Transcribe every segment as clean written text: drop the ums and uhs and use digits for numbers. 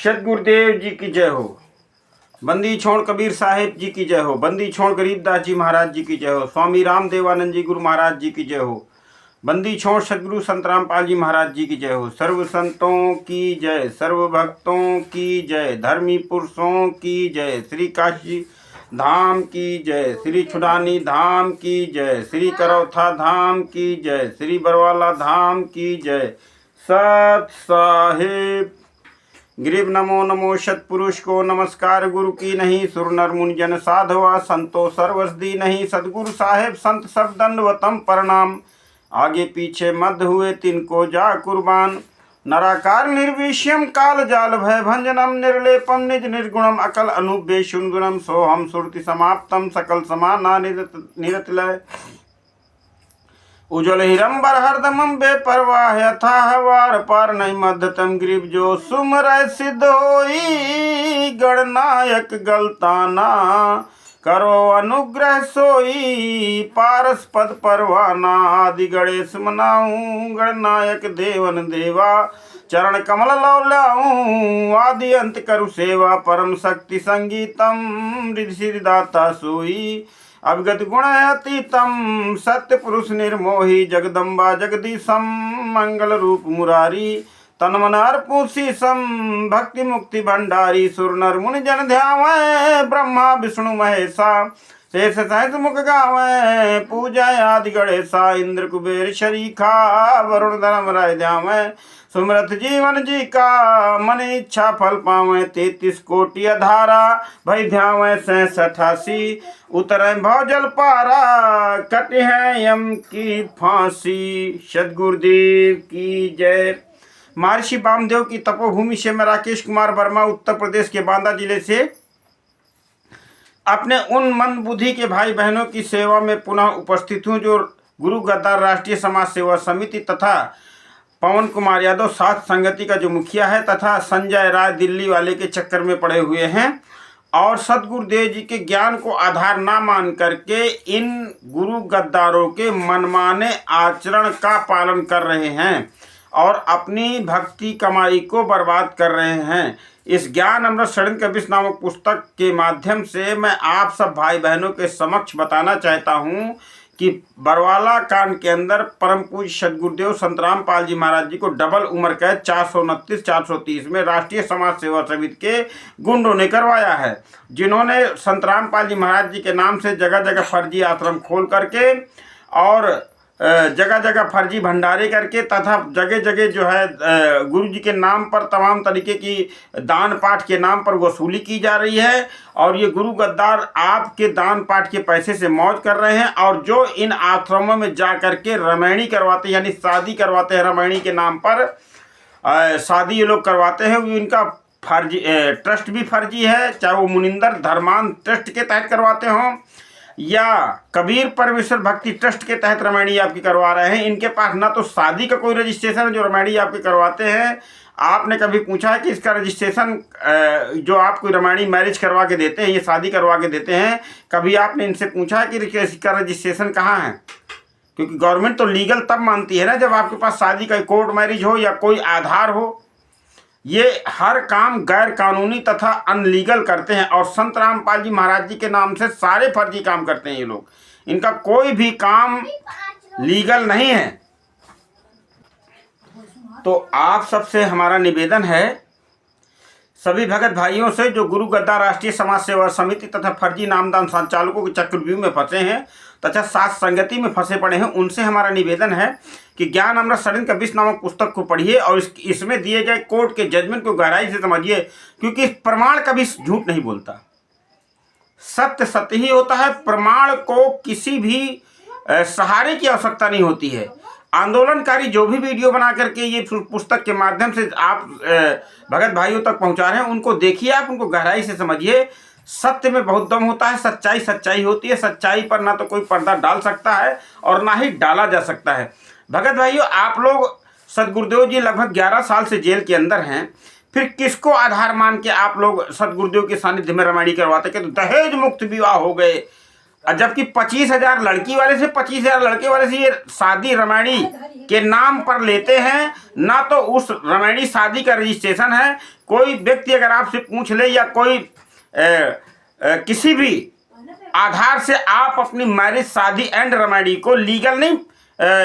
सदगुरुदेव जी की जय हो। बंदी छोड़ कबीर साहेब जी की जय हो। बंदी छोड़ गरीबदास जी महाराज जी की जय हो। स्वामी राम देवानंद जी गुरु महाराज जी की जय हो। बंदी छोड़ सदगुरु संत रामपाल जी महाराज जी की जय हो। सर्व संतों की जय, सर्व भक्तों की जय, धर्मी पुरुषों की जय, श्री काशी धाम की जय, श्री छुडानी धाम की जय, श्री करौथा धाम की जय, श्री बरवाला धाम की जय। सत साहिब गिरीब नमो नमो सतपुरुष को नमस्कार गुरु की नहीं, सुर नर मुनि जन साधवा संतो सर्वसदी नहीं। सदगुरु साहेब संत सब दंडवतम प्रणाम, आगे पीछे मध्य हुए तिनको जा कुर्बान। नराकार निर्विष्यम काल जाल भय भंजनम, निर्लेपम निज निर्गुणम अकल अनुबेशुन गुणम, सोहम सुरति समाप्तम सकल समाना निरतलय। उज्ज्वल हिरंबर हरदमम बेपरवाह यथाह वार पार नहीं मध्यतम ग्रीब जो सुमरय सिद्ध होई। गणनायक गलताना करो अनुग्रह सोई, पारस पद परवाना आदि गणेश मनाऊं। गणनायक देवन देवा चरण कमल लौलाऊं, आदि अंत करु सेवा परम शक्ति संगीतम। रिधि सिद्धाता सोई अवगत गुण अतीतम, सत्य पुरुष निर्मोही जगदम्बा जगदीशम। मंगल रूप मुरारी तन मन अर्पु शीसम, भक्ति मुक्ति भंडारी सुर नर मुनि जन ध्यावै। ब्रह्मा विष्णु महेशा शेष सहस मुख गावै, पूजा आदि गणेशा इंद्र कुबेर शरीखा। वरुण धर्म राय ध्यावै, सुमरथ जीवन जी का मन इच्छा फल पावे। 33 कोटि अधारा भय ध्यावै 67 उतरे भव जल पारा, कटे है यम की फांसी। सदगुरुदेव की जय। महर्षि वामदेव की तपोभूमि से मैं राकेश कुमार वर्मा उत्तर प्रदेश के बांदा जिले से अपने उन मंद बुद्धि के भाई बहनों की सेवा में पुनः उपस्थित हूँ जो गुरु गद्दार राष्ट्रीय समाज सेवा समिति तथा पवन कुमार यादव साथ संगति का जो मुखिया है तथा संजय राय दिल्ली वाले के चक्कर में पड़े हुए हैं और सदगुरुदेव जी के ज्ञान को आधार ना मान करके इन गुरु गद्दारों के मनमाने आचरण का पालन कर रहे हैं और अपनी भक्ति कमाई को बर्बाद कर रहे हैं। इस ज्ञान अमृत षड्यंत्र कबिश नामक पुस्तक के माध्यम से मैं आप सब भाई बहनों के समक्ष बताना चाहता हूँ कि बरवाला कांड के अंदर परम पूज्य सदगुरुदेव संत रामपाल जी महाराज जी को डबल उम्र कैद 429-430 में राष्ट्रीय समाज सेवा समिति के गुंडों ने करवाया है, जिन्होंने संत रामपाल जी महाराज जी के नाम से जगह जगह फर्जी आश्रम खोल करके और जगह जगह फर्जी भंडारे करके तथा जगह जगह जो है गुरु जी के नाम पर तमाम तरीके की दान पाठ के नाम पर वसूली की जा रही है। और ये गुरु गद्दार आपके दान पाठ के पैसे से मौज कर रहे हैं और जो इन आश्रमों में जा करके रमैणी करवाते हैं यानी शादी करवाते हैं, रमैणी के नाम पर शादी ये लोग करवाते हैं, वो इनका फर्जी ट्रस्ट भी फर्जी है, चाहे वो मुनिंदर धर्मान ट्रस्ट के तहत करवाते हों या कबीर परमेश्वर भक्ति ट्रस्ट के तहत रमैणी आपकी करवा रहे हैं। इनके पास ना तो शादी का कोई रजिस्ट्रेशन है जो रमैणी आपके करवाते हैं। आपने कभी पूछा है कि इसका रजिस्ट्रेशन जो आपको रमैणी मैरिज करवा के देते हैं, ये शादी करवा के देते हैं, कभी आपने इनसे पूछा है कि इसका रजिस्ट्रेशन कहाँ है? क्योंकि गवर्नमेंट तो लीगल तब मानती है ना जब आपके पास शादी का कोर्ट मैरिज हो या कोई आधार हो। ये हर काम गैर कानूनी तथा अनलीगल करते हैं और संत रामपाल जी महाराज जी के नाम से सारे फर्जी काम करते हैं ये लोग। इनका कोई भी काम लीगल नहीं है। तो आप सबसे हमारा निवेदन है, सभी भगत भाइयों से जो गुरु गद्दार राष्ट्रीय समाज सेवा समिति तथा फर्जी नामदान संचालकों के चक्रव्यूह में फंसे हैं तथा साथ संगति में फंसे पड़े हैं, उनसे हमारा निवेदन है कि ज्ञान अमृत षड्यंत्र कबिश नामक पुस्तक को पढ़िए और इसमें दिए गए कोर्ट के जजमेंट को गहराई से समझिए, क्योंकि प्रमाण कभी झूठ नहीं बोलता, सत्य सत्य ही होता है। प्रमाण को किसी भी सहारे की आवश्यकता नहीं होती है। आंदोलनकारी जो भी वीडियो बना करके ये पुस्तक के माध्यम से आप भगत भाइयों तक पहुंचा रहे हैं, उनको देखिए, आप उनको गहराई से समझिए। सत्य में बहुत दम होता है, सच्चाई सच्चाई होती है। सच्चाई पर ना तो कोई पर्दा डाल सकता है और ना ही डाला जा सकता है। भगत भाइयों, आप लोग सदगुरुदेव जी लगभग 11 साल से जेल के अंदर हैं, फिर किसको आधार मान के आप लोग सदगुरुदेव के सानिध्य में रमैणी करवाते कि तो दहेज मुक्त विवाह हो गए, और जबकि 25,000 लड़की वाले से 25,000 लड़के वाले से ये शादी रामायणी के नाम पर लेते हैं। ना तो उस रामायणी शादी का रजिस्ट्रेशन है। कोई व्यक्ति अगर आपसे पूछ ले या कोई किसी भी आधार से आप अपनी मैरिज शादी एंड रामायणी को लीगल नहीं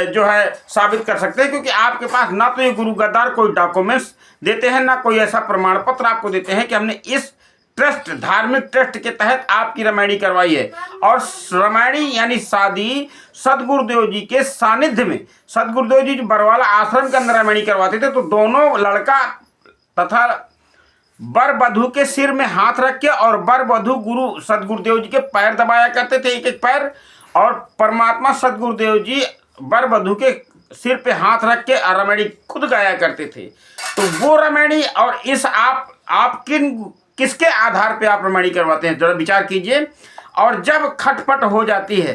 जो है साबित कर सकते हैं, क्योंकि आपके पास ना तो ये गुरु गद्दार कोई डॉक्यूमेंट्स देते हैं, ना कोई ऐसा प्रमाण पत्र आपको देते हैं कि हमने इस ट्रस्ट, धार्मिक ट्रस्ट के तहत आपकी रामायणी करवाई है। और रामायणी यानी शादी सदगुरुदेव जी के सानिध्य में, सदगुरुदेव जी जो बरवाला आश्रम के अंदर रामायणी करवाते थे, तो दोनों लड़का तथा वर वधू के सिर में हाथ रख के और वर वधू गुरु सदगुरुदेव जी के पैर दबाया करते थे, एक एक पैर, और परमात्मा सदगुरुदेव जी वर वधू के सिर पे हाथ रख के रामायणी खुद गाया करते थे। तो वो रामायणी और इस आप किसके आधार पे आप रामायणी करवाते हैं, जरा विचार कीजिए। और जब खटपट हो जाती है,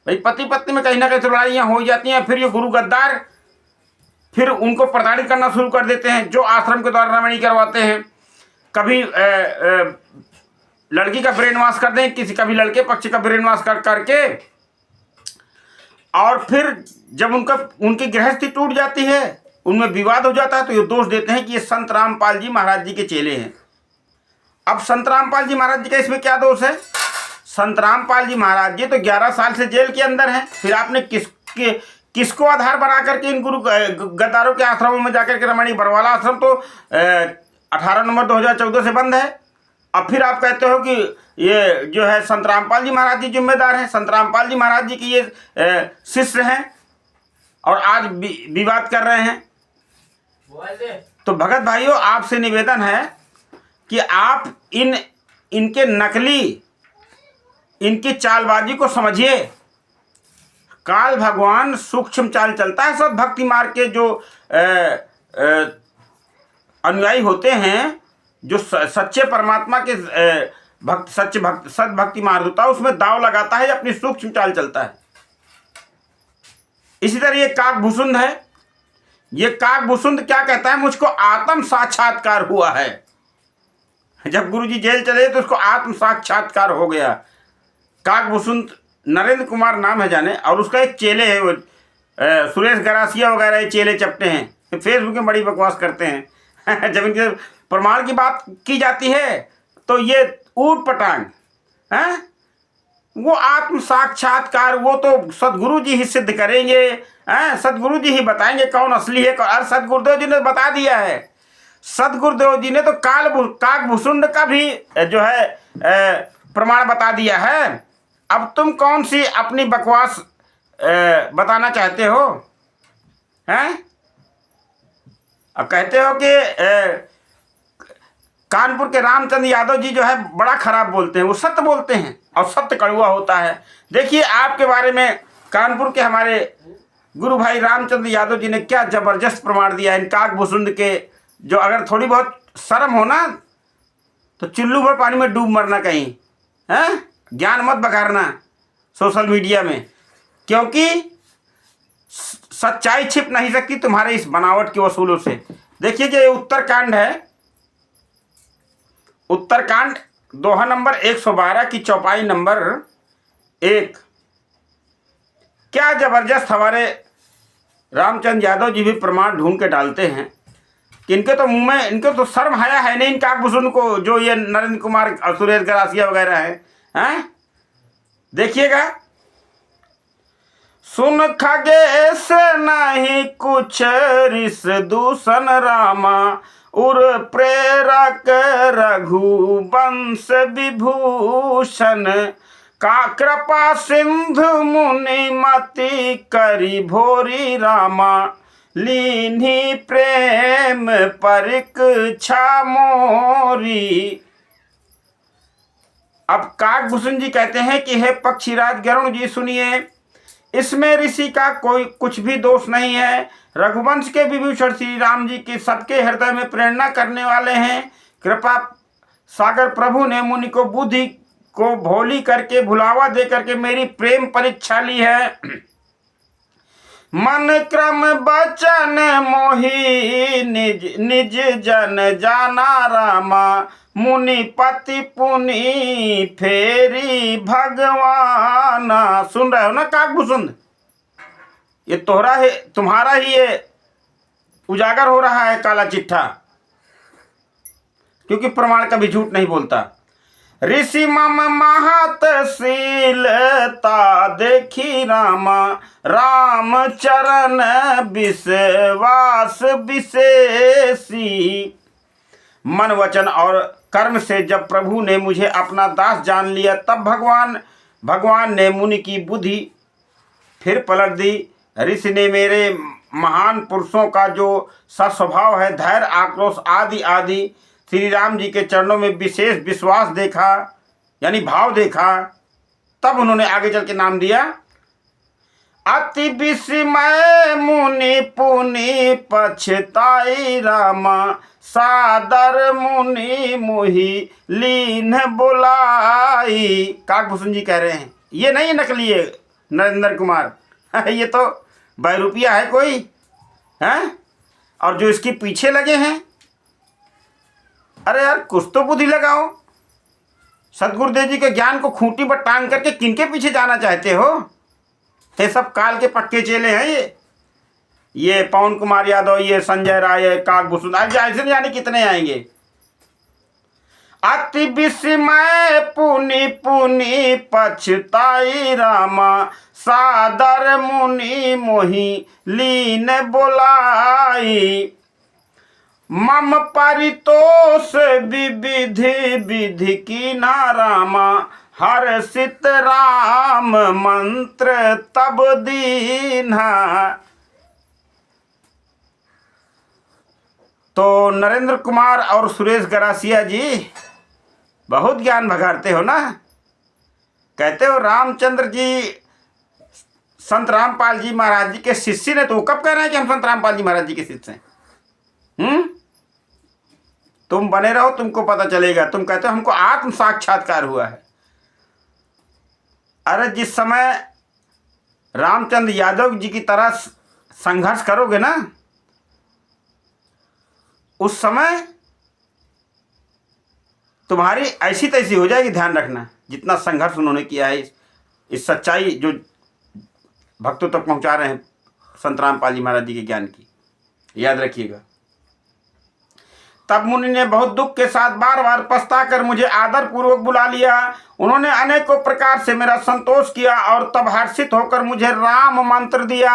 भाई पति पत्नी में कहीं ना कहीं लड़ाइयाँ हो जाती हैं, फिर ये गुरु गद्दार फिर उनको प्रताड़ित करना शुरू कर देते हैं, जो आश्रम के द्वारा रामायणी करवाते हैं। कभी लड़की का ब्रेन वॉश कर दें, कभी लड़के पक्ष का ब्रेन वॉश करके, और फिर जब उनकी गृहस्थी टूट जाती है, उनमें विवाद हो जाता है, तो ये दोष देते हैं कि ये संत रामपाल जी महाराज जी के चेले हैं। अब संत रामपाल जी महाराज जी का इसमें क्या दोष है? संत रामपाल जी महाराज जी तो 11 साल से जेल के अंदर हैं। फिर आपने किसको आधार बना करके इन गुरु गद्दारों के आश्रमों में जाकर के रामायणी, बरवाला आश्रम तो 18 नवंबर 2014 से बंद है। अब फिर आप कहते हो कि ये जो है संत रामपाल जी महाराज जी जिम्मेदार हैं, संत रामपाल जी महाराज जी की ये शिष्य हैं और आज विवाद कर रहे हैं। तो भगत भाइयों, आपसे निवेदन है कि आप इनके नकली, इनकी चालबाजी को समझिए। काल भगवान सूक्ष्म चाल चलता है। सब भक्ति मार्ग के जो अनुयायी होते हैं, जो सच्चे परमात्मा के सद भक्ति मार्ग होता है, उसमें दाव लगाता है, अपनी सूक्ष्म चाल चलता है। इसी तरह ये काकभूषुंड है। ये काकभूषुंड क्या कहता है? मुझको आत्म साक्षात्कार हुआ है। जब गुरुजी जेल चले तो उसको आत्म साक्षात्कार हो गया। काकभूषुंड नरेंद्र कुमार नाम है जाने, और उसका एक चेले है, वो सुरेश गरासिया वगैरह ये चेले चपटे हैं, फेसबुक में बड़ी बकवास करते हैं। जब इनके प्रमाण की बात की जाती है तो ये ऊट पटांग हैं। वो आत्म साक्षात्कार वो तो सदगुरु जी ही सिद्ध करेंगे, हैं, सदगुरु जी ही बताएंगे कौन असली है। और सदगुरुदेव जी ने बता दिया है। सदगुरुदेव जी ने तो काकभूषुंड का भी जो है प्रमाण बता दिया है। अब तुम कौन सी अपनी बकवास बताना चाहते हो, हैं? अब कहते हो कि कानपुर के रामचंद्र यादव जी जो है बड़ा खराब बोलते हैं। वो सत्य बोलते हैं और सत्य कड़वा होता है। देखिए, आपके बारे में कानपुर के हमारे गुरु भाई रामचंद्र यादव जी ने क्या जबरदस्त प्रमाण दिया इन काकभूषुंड के। जो अगर थोड़ी बहुत शर्म हो ना तो चुल्लू भर पानी में डूब मरना कहीं, हैं? ज्ञान मत बघारना सोशल मीडिया में, क्योंकि सच्चाई छिप नहीं सकती तुम्हारे इस बनावट के वसूलों से। देखिए कि ये उत्तरकांड है, उत्तरकांड दोहा नंबर 112 की चौपाई नंबर 1। क्या जबरदस्त हमारे रामचंद्र यादव जी भी प्रमाण ढूंढ के डालते हैं कि इनके तो मुंह में, इनके तो शर्म हया है नहीं इन काकभूषुंड को, जो ये नरेंद्र कुमार और सुरेश गरासिया वगैरह हैं। देखिएगा, सुन खगेश नहीं कुछ रिस दूषण रामा, उर प्रेरक रघुवंश विभूषण, का कृपा सिंधु मुनि मति करी भोरी रामा, लीन्ही प्रेम परीक्षा मोरी। अब काकभूषुंड जी कहते हैं कि हे पक्षीराज गरुण जी सुनिए, इसमें ऋषि का कोई कुछ भी दोष नहीं है। रघुवंश के विभूषण श्री राम जी के सबके हृदय में प्रेरणा करने वाले हैं। कृपा सागर प्रभु ने मुनि को बुद्धि को भोली करके भुलावा दे करके मेरी प्रेम परीक्षा ली है। मन क्रम बचन मोहि निज निज जन जाना रामा, मुनि पति पुनि फेरी भगवाना। सुन रहे हो ना काकभूषुंड, ये तोहरा है, तुम्हारा ही ये उजागर हो रहा है काला चिट्ठा, क्योंकि प्रमाण कभी झूठ नहीं बोलता। ऋषि मम महत शीलता देखी रामा, राम चरण विश्वास विशेषी। मन वचन और कर्म से जब प्रभु ने मुझे अपना दास जान लिया, तब भगवान ने मुनि की बुद्धि फिर पलट दी। ऋषि ने मेरे महान पुरुषों का जो सस्वभाव है, धैर्य, आक्रोश आदि आदि, श्री राम जी के चरणों में विशेष विश्वास देखा, यानी भाव देखा, तब उन्होंने आगे चल के नाम दिया। अति विस्मय मुनि पुनि पछताई रामा, सादर मुनि मोहि लीन बुलाई। काकभूषुंड जी कह रहे हैं, ये नहीं नकली है नरेंद्र कुमार, ये तो बहरूपिया है कोई है, और जो इसके पीछे लगे हैं, अरे यार कुछ तो बुद्धि लगाओ। सदगुरुदेव जी के ज्ञान को खूंटी पर टांग करके किनके पीछे जाना चाहते हो? ये सब काल के पक्के चेले हैं। ये पवन कुमार यादव, ये संजय राय, काकभूषुंड, ऐसे जाने कितने आएंगे। अति विस्मय पुनि पुनि पछताई रामा, सादर मुनि मोहि लीन बुलाई। मम परितोष विविधि विधि की ना रामा, हर्षित राम मंत्र तब दीन्हा। तो नरेंद्र कुमार और सुरेश गरासिया जी बहुत ज्ञान भगाड़ते हो ना। कहते हो रामचंद्र जी संत रामपाल जी महाराज जी के शिष्य ने, तो कब कह रहे हैं कि हम संत रामपाल जी महाराज जी के शिष्य हैं? तुम बने रहो, तुमको पता चलेगा। तुम कहते हो हमको आत्म साक्षात्कार हुआ है। अरे जिस समय रामचंद्र यादव जी की तरह संघर्ष करोगे ना, उस समय तुम्हारी ऐसी तैसी हो जाएगी। ध्यान रखना, जितना संघर्ष उन्होंने किया है, इस सच्चाई जो भक्तों तक पहुंचा रहे हैं संत रामपाल जी महाराज जी के ज्ञान की, याद रखिएगा। तब मुनि ने बहुत दुख के साथ बार बार पछता कर मुझे आदर पूर्वक बुला लिया। उन्होंने अनेकों प्रकार से मेरा संतोष किया और तब हर्षित होकर मुझे राम मंत्र दिया।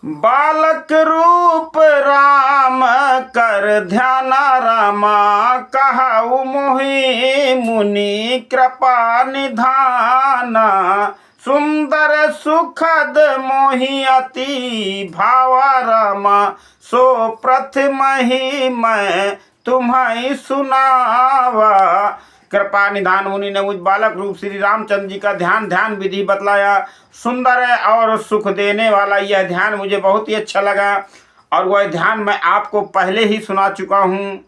बालक रूप राम कर ध्याना रामा, कहु मोहि मुनि कृपा निधाना। सुंदर सुखद मोहि अति भावा रामा, सो प्रथम ही मैं तुम्हें सुनावा। कृपा निधान मुनि ने मुझ बालक रूप श्री रामचंद्र जी का ध्यान विधि बतलाया। सुंदर है और सुख देने वाला यह ध्यान मुझे बहुत ही अच्छा लगा, और वह ध्यान मैं आपको पहले ही सुना चुका हूँ।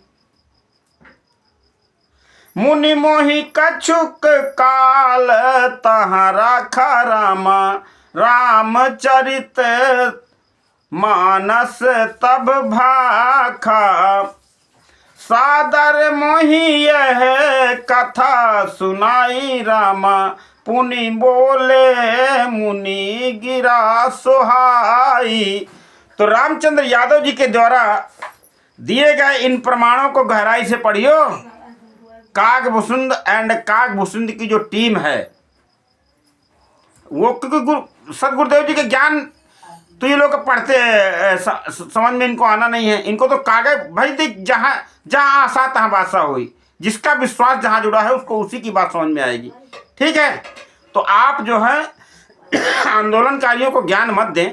मुनि मोहि कछुक काल तहाँ राखा रामा, रामचरित मानस तब भाखा। सादर मोहि यह कथा सुनाई रामा, पुनि बोले मुनि गिरा सुहाई। तो रामचंद्र यादव जी के द्वारा दिए गए इन प्रमाणों को गहराई से पढ़ियो। काकभूषुंड एंड काकभूषुंड की जो टीम है वो, क्योंकि सदगुरुदेव जी के ज्ञान तो ये लोग पढ़ते समझ में इनको आना नहीं है। इनको तो कागज भाई देख, जहाँ जहाँ आशा तहाँ बादशाह हुई। जिसका विश्वास जहाँ जुड़ा है उसको उसी की बात समझ में आएगी। ठीक है, तो आप जो है आंदोलनकारियों को ज्ञान मत दें,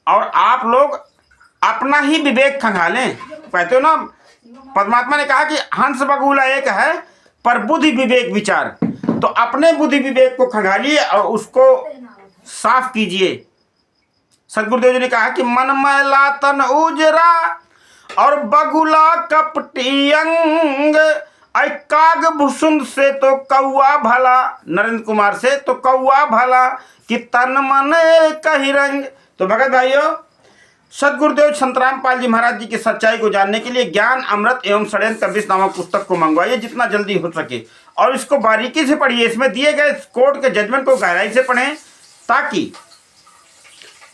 और आप लोग अपना ही विवेक खंगालें। कहते हो ना, परमात्मा ने कहा कि हंस बगुला एक है पर बुद्धि विवेक विचार। तो अपने बुद्धि विवेक को खंगालिए और उसको साफ कीजिए। सदगुरुदेव जी ने कहा कि मन मैला तन उजरा और बगुला कपटी अंग, आई काग भुसुंड से तो कौआ भला, नरेंद्र कुमार से तो कौआ भला कि तन मन कही रंग। तो भगत भाइयों, सदगुरुदेव संतराम पाल जी महाराज जी की सच्चाई को जानने के लिए ज्ञान अमृत एवं षड्यंत्र कबीर नामक पुस्तक को मंगवाइए जितना जल्दी हो सके, और इसको बारीकी से पढ़िए। इसमें दिए गए कोर्ट के जजमेंट को गहराई से पढ़ें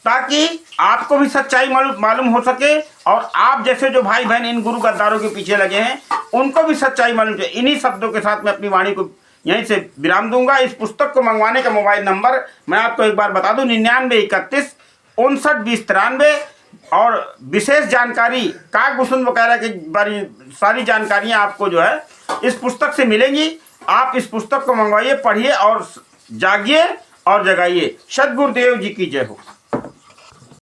ताकि आपको भी सच्चाई मालूम हो सके, और आप जैसे जो भाई बहन इन गुरु गद्दारों के पीछे लगे हैं उनको भी सच्चाई मालूम है। इन्हीं शब्दों के साथ मैं अपनी वाणी को यहीं से विराम दूंगा। इस पुस्तक को मंगवाने का मोबाइल नंबर मैं आपको एक बार बता दूं, 9931592093। और विशेष जानकारी काग भुसुंड वगैरह की बारी सारी जानकारियां आपको जो है इस पुस्तक से मिलेंगी। आप इस पुस्तक को मंगवाइए, पढ़िए और जागिए और जगाइए। सद्गुरुदेव जी की जय हो।